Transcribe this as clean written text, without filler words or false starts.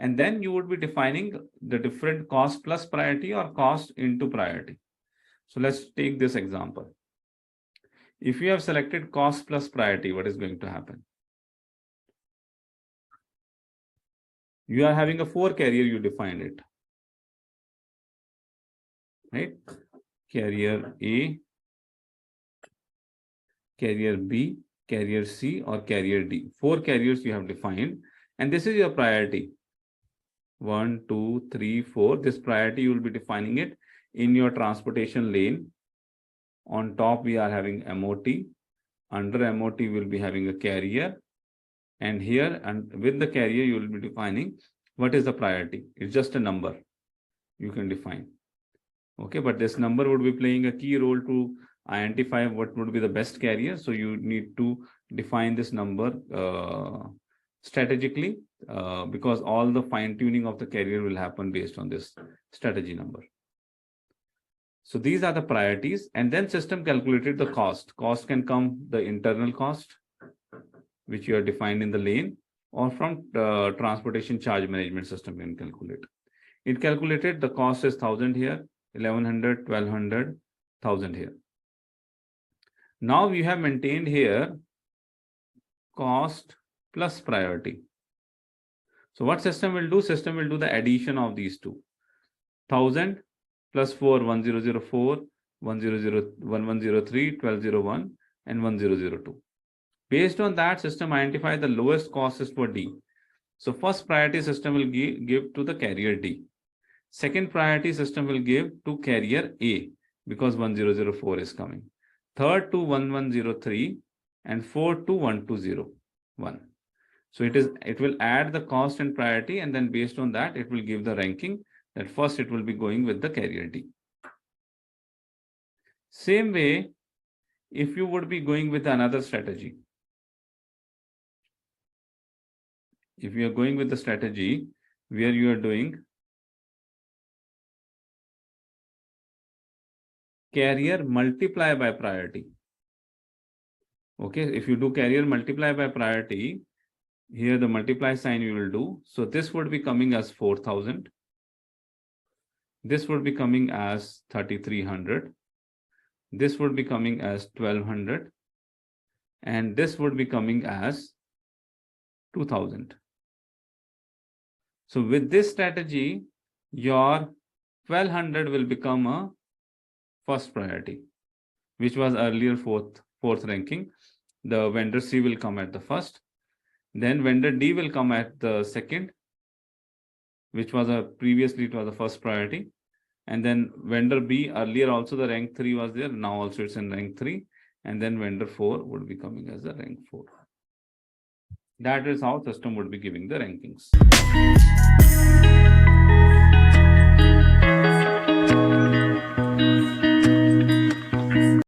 And then you would be defining the different cost plus priority or cost into priority. So let's take this example. If you have selected cost plus priority, what is going to happen? You are having a 4 carrier, you defined it, right? Carrier A, carrier B, carrier C, or carrier D. 4 carriers you have defined, and this is your priority. 1, 2, 3, 4. This priority you will be defining it in your transportation lane. On top, we are having MOT. Under MOT, we will be having a carrier. And here, and with the carrier, you will be defining what is the priority. It's just a number you can define. Okay, but this number would be playing a key role to identify what would be the best carrier. So you need to define this number strategically because all the fine tuning of the carrier will happen based on this strategy number. So these are the priorities, and then system calculated the cost. Cost can come the internal cost, which you are defined in the lane, or from transportation charge management system can calculate. It calculated the cost is 1000 here, 1100, 1200, 1000 here. Now we have maintained here cost plus priority. So what system will do? System will do the addition of these two. 1000 plus 4, 1004, 1103, 1201, and 1002. Based on that, system identify the lowest cost is for D. So first priority system will give to the carrier D. Second priority system will give to carrier A because 1004 is coming. Third to 1103 and 4 to 1201. So it will add the cost and priority, and then based on that, it will give the ranking that first it will be going with the carrier D. Same way, if you would be going with another strategy, if you are going with the strategy where you are doing carrier multiply by priority. Okay, if you do carrier multiply by priority, here the multiply sign you will do. So this would be coming as 4000. This would be coming as 3300. This would be coming as 1200. And this would be coming as 2000. So with this strategy, your 1200 will become a first priority, which was earlier fourth ranking. The vendor C will come at the first. Then vendor D will come at the second, which was previously it was the first priority. And then vendor B, earlier also the rank 3 was there. Now also it's in rank 3. And then vendor 4 would be coming as a rank 4. That is how system would be giving the rankings.